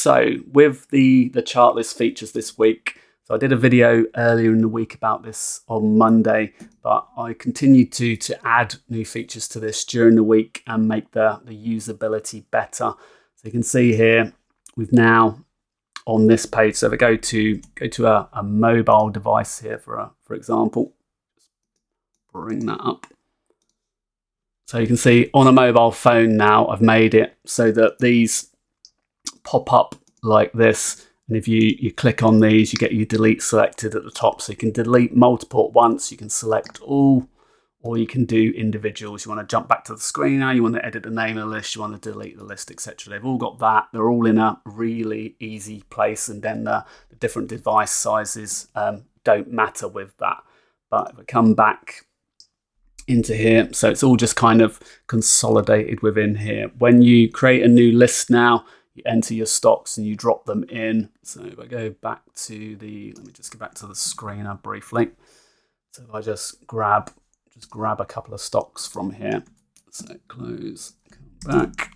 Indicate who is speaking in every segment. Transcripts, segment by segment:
Speaker 1: So with the chart list features this week, so I did a video earlier in the week about this on Monday, but I continued to add new features to this during the week and make the usability better. So you can see here, we've now on this page, so if I go to a mobile device here, for example, bring that up. So you can see on a mobile phone now, I've made it so that these pop up like this. And if you click on these, you get your delete selected at the top. So you can delete multiple at once, you can select all, or you can do individuals. You want to jump back to the screen now, you want to edit the name of the list, you want to delete the list, etc. They've all got that. They're all in a really easy place, and then the different device sizes don't matter with that. But if I come back into here, so it's all just kind of consolidated within here. When you create a new list now, you enter your stocks and you drop them in. So if I go back to let me just go back to the screener briefly. So if I just grab a couple of stocks from here. So close, come back.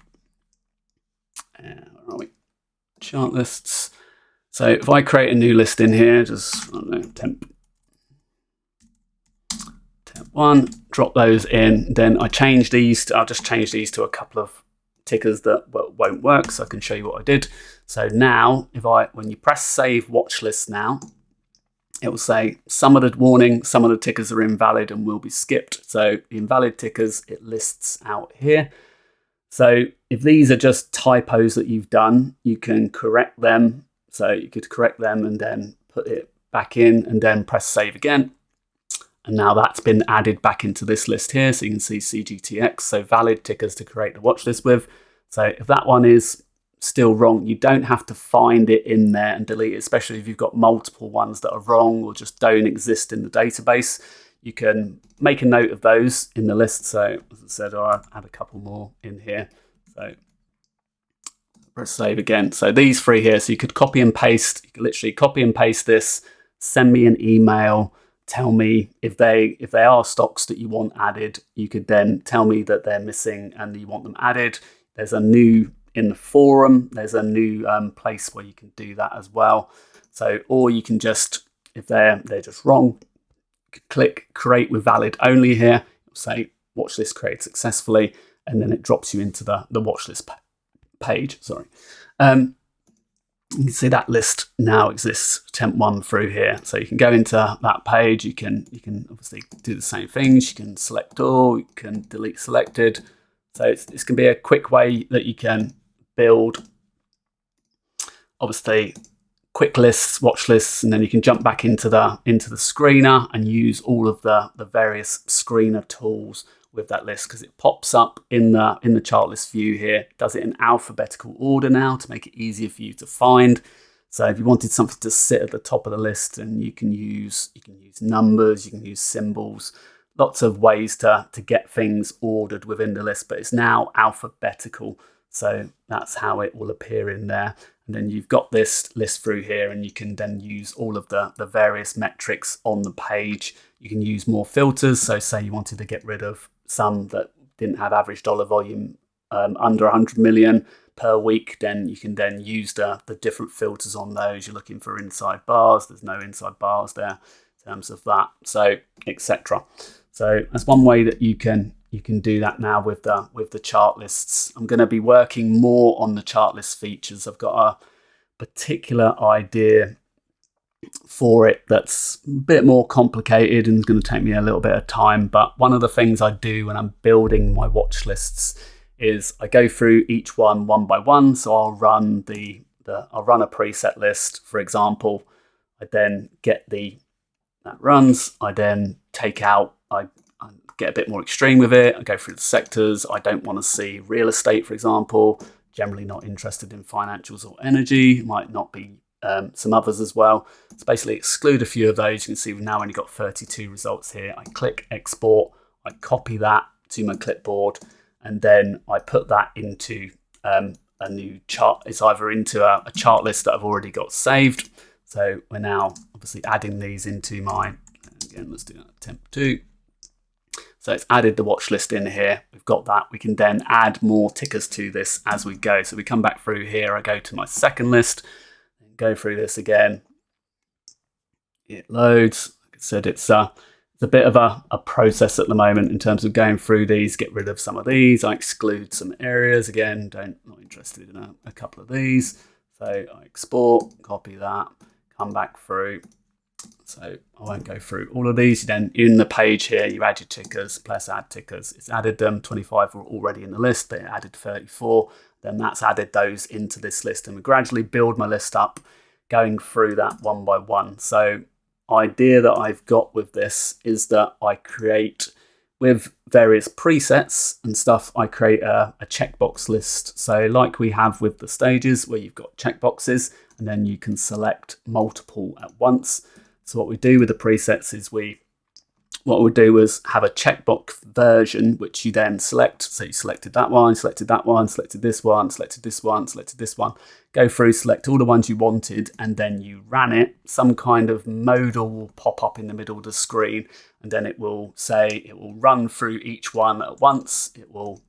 Speaker 1: And where are we? Chart lists. So if I create a new list in here, just, I don't know, temp 1, drop those in. Then I'll just change these to a couple of tickers that won't work, so I can show you what I did. So now, when you press save watch list now, it will say some of the tickers are invalid and will be skipped. So the invalid tickers, it lists out here. So if these are just typos that you've done, you can correct them. So you could correct them and then put it back in and then press save again. And now that's been added back into this list here. So you can see CGTX, so valid tickers to create the watch list with. So if that one is still wrong, you don't have to find it in there and delete it, especially if you've got multiple ones that are wrong or just don't exist in the database. You can make a note of those in the list. So as I said, I'll add a couple more in here. So press save again. So these three here, so you could copy and paste, you could literally copy and paste this, send me an email, tell me if they are stocks that you want added. You could then tell me that they're missing and you want them added. There's a new, in the forum, there's a new place where you can do that as well. So, or you can just, if they're just wrong, click create with valid only here. It'll say watch list created successfully, and then it drops you into the watch list page. Sorry. You can see that list now exists, temp 1 through here. So you can go into that page. You can obviously do the same things. You can select all. You can delete selected. So it's going to be a quick way that you can build, obviously, quick lists, watch lists, and then you can jump back into the screener and use all of the various screener tools with that list, because it pops up in the chart list view here. It does it in alphabetical order now to make it easier for you to find. So if you wanted something to sit at the top of the list, and you can use numbers, you can use symbols, lots of ways to get things ordered within the list, but it's now alphabetical. So that's how it will appear in there. And then you've got this list through here, and you can then use all of the various metrics on the page. You can use more filters. So say you wanted to get rid of some that didn't have average dollar volume under 100 million per week, then you can then use the different filters on those. You're looking for inside bars. There's no inside bars there in terms of that. So etc. So that's one way that you can do that now with the chart lists. I'm going to be working more on the chart list features. I've got a particular idea for it that's a bit more complicated and is going to take me a little bit of time. But one of the things I do when I'm building my watch lists is I go through each one by one. So I'll run I'll run a preset list, for example. I then get that runs. I then take out, I get a bit more extreme with it. I go through the sectors. I don't want to see real estate, for example. Generally not interested in financials or energy. Might not be some others as well. So basically exclude a few of those. You can see we've now only got 32 results here. I click export. I copy that to my clipboard, and then I put that into a new chart. It's either into a chart list that I've already got saved. So we're now obviously adding these into my, again, let's do that, temp 2. So it's added the watch list in here. We've got that. We can then add more tickers to this as we go. So we come back through here. I go to my second list, go through this again. It loads. Like I said, it's a bit of a process at the moment in terms of going through these, get rid of some of these. I exclude some areas. Again, not interested in a couple of these. So I export, copy that, come back through. So I won't go through all of these. Then in the page here, you add your tickers, press add tickers. It's added them. 25 were already in the list. They added 34. Then that's added those into this list. And we gradually build my list up, going through that one by one. So idea that I've got with this is that I create, with various presets and stuff, I create a checkbox list. So like we have with the stages where you've got checkboxes and then you can select multiple at once. So what we do with the presets is what we'll do is have a checkbox version, which you then select. So you selected that one, selected that one, selected this one, selected this one, selected this one. Go through, select all the ones you wanted, and then you ran it. Some kind of modal will pop up in the middle of the screen, and then it will say, it will run through each one at once. It will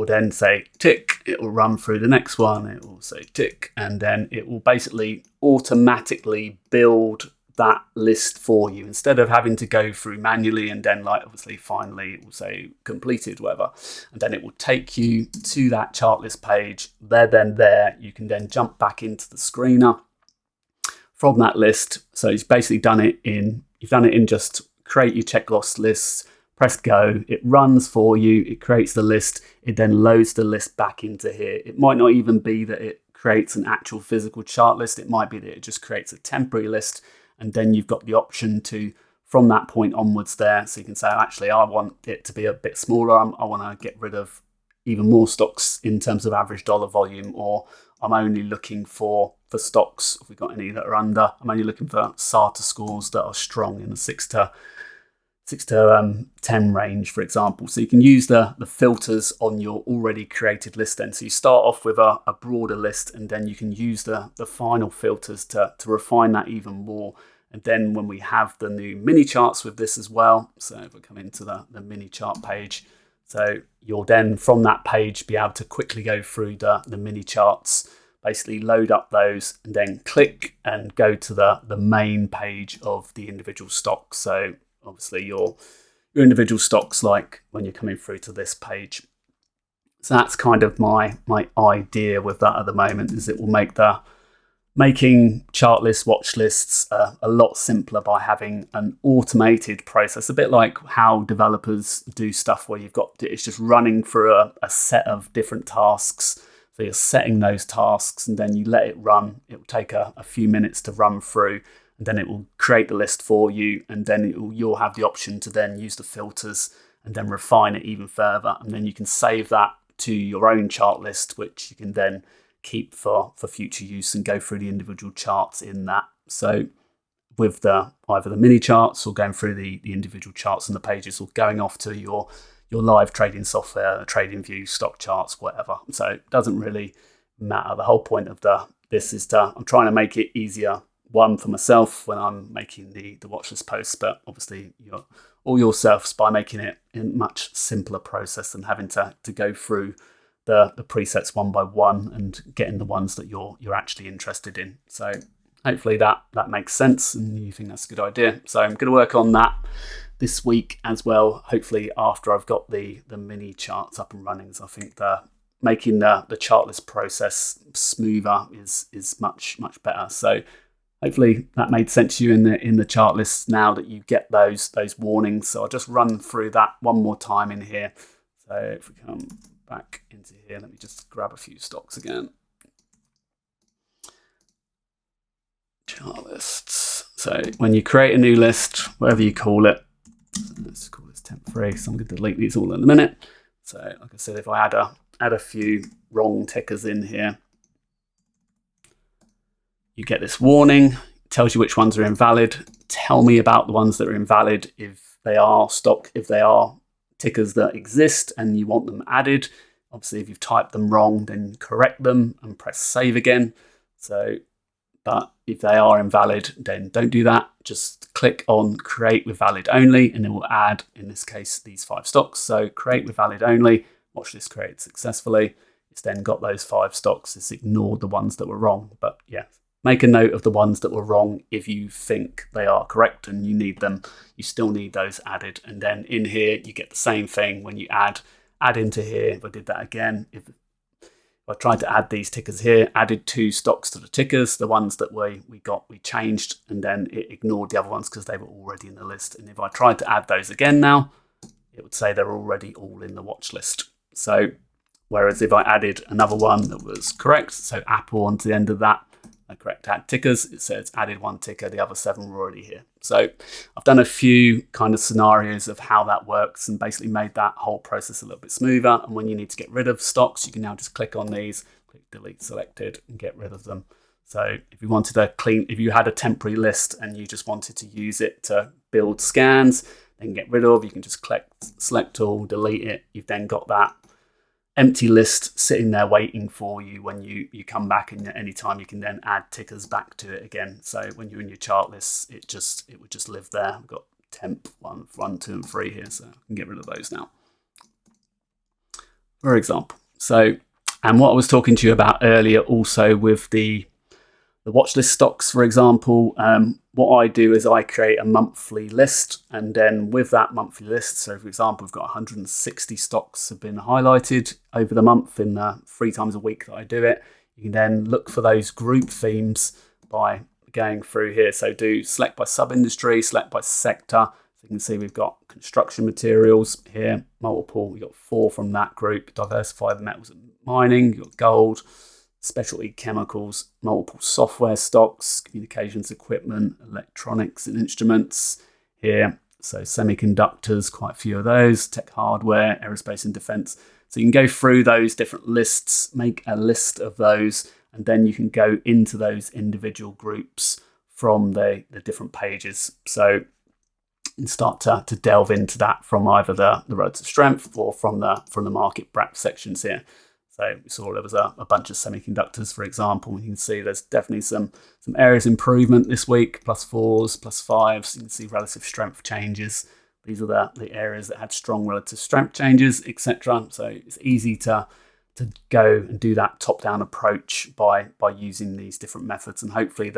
Speaker 1: then say tick, it will run through the next one, it will say tick, and then it will basically automatically build that list for you instead of having to go through manually, and then like obviously finally it will say completed, whatever, and then it will take you to that chart list page. There you can then jump back into the screener from that list. So you've basically done it in just create your checklist lists, press go, it runs for you, it creates the list, it then loads the list back into here. It might not even be that it creates an actual physical chart list, it might be that it just creates a temporary list. And then you've got the option to, from that point onwards there, so you can say, actually, I want it to be a bit smaller. I want to get rid of even more stocks in terms of average dollar volume, or I'm only looking for stocks, if we've got any that are under, I'm only looking for SATA scores that are strong in the 6 to 10 range, for example. So you can use the filters on your already created list then. So you start off with a broader list, and then you can use the final filters to refine that even more. And then when we have the new mini charts with this as well, so if we come into the mini chart page, so you'll then from that page be able to quickly go through the mini charts, basically load up those, and then click and go to the main page of the individual stocks. So obviously your individual stocks, like when you're coming through to this page. So that's kind of my idea with that at the moment, is it will make making chart lists, watch lists a lot simpler by having an automated process, a bit like how developers do stuff where it's just running through a set of different tasks. So you're setting those tasks and then you let it run. It will take a few minutes to run through, and then it will create the list for you, and then you'll have the option to then use the filters and then refine it even further. And then you can save that to your own chart list, which you can then keep for future use and go through the individual charts in that. So with either the mini charts or going through the individual charts and the pages, or going off to your live trading software, trading view, stock charts, whatever. So it doesn't really matter. The whole point of this is I'm trying to make it easier, one, for myself when I'm making the watch list posts, but obviously all yourselves by making it a much simpler process than having to go through the presets one by one and getting the ones that you're actually interested in. So hopefully that makes sense and you think that's a good idea. So I'm going to work on that this week as well, hopefully after I've got the mini charts up and running. So I think making the chart list process smoother is much better. So hopefully that made sense to you in the chart lists now that you get those warnings. So I'll just run through that one more time in here. So if we come back into here, let me just grab a few stocks again. Chart lists. So when you create a new list, whatever you call it, let's call this temp free. So I'm going to delete these all in a minute. So like I said, if I add a few wrong tickers in here, you get this warning. It tells you which ones are invalid. Tell me about the ones that are invalid, if they are tickers that exist and you want them added. Obviously, if you've typed them wrong, then correct them and press save again. So But if they are invalid, then don't do that. Just click on create with valid only, and it will add, in this case, these 5 stocks. So create with valid only, watch list created successfully. It's then got those 5 stocks. It's ignored the ones that were wrong. But yeah, make a note of the ones that were wrong if you think they are correct and you need them. You still need those added. And then in here, you get the same thing when you add into here. If I did that again, if I tried to add these tickers here, added 2 stocks to the tickers, the ones that we changed, and then it ignored the other ones because they were already in the list. And if I tried to add those again now, it would say they're already all in the watch list. So whereas if I added another one that was correct, so Apple onto the end of that, correct add tickers, it says added 1 ticker, the other 7 were already here. So I've done a few kind of scenarios of how that works and basically made that whole process a little bit smoother. And when you need to get rid of stocks, you can now just click on these, click delete selected, and get rid of them. So if you wanted to if you had a temporary list and you just wanted to use it to build scans, then get rid of, you can just click select all, delete it. You've then got that empty list sitting there waiting for you when you come back, and at any time you can then add tickers back to it again. So when you're in your chart lists, it would just live there. I've got temp 1, 2, and 3 here, so I can get rid of those now, for example. So, and what I was talking to you about earlier also with the watch list stocks, for example, what I do is I create a monthly list, and then with that monthly list, so for example, we've got 160 stocks have been highlighted over the month in the 3 times a week that I do it. You can then look for those group themes by going through here. So do select by sub-industry, select by sector. So you can see we've got construction materials here, multiple. We've got 4 from that group, diversify the metals and mining, you've got gold, specialty chemicals, multiple software stocks, communications equipment, electronics and instruments here. So semiconductors, quite a few of those, tech hardware, aerospace and defense. So you can go through those different lists, make a list of those, and then you can go into those individual groups from the different pages. So and start to delve into that from either the relative strength or from the market breadth sections here. So we saw there was a bunch of semiconductors, for example. You can see there's definitely some areas of improvement this week, +4s, +5s. You can see relative strength changes. These are the areas that had strong relative strength changes, etc. So it's easy to go and do that top-down approach by using these different methods. And hopefully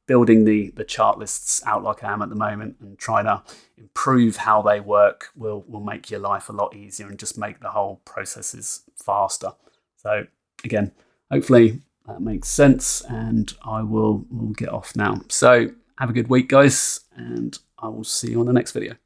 Speaker 1: building the chart lists out like I am at the moment and trying to improve how they work will make your life a lot easier and just make the whole processes faster. So again, hopefully that makes sense, and we'll get off now. So have a good week, guys, and I will see you on the next video.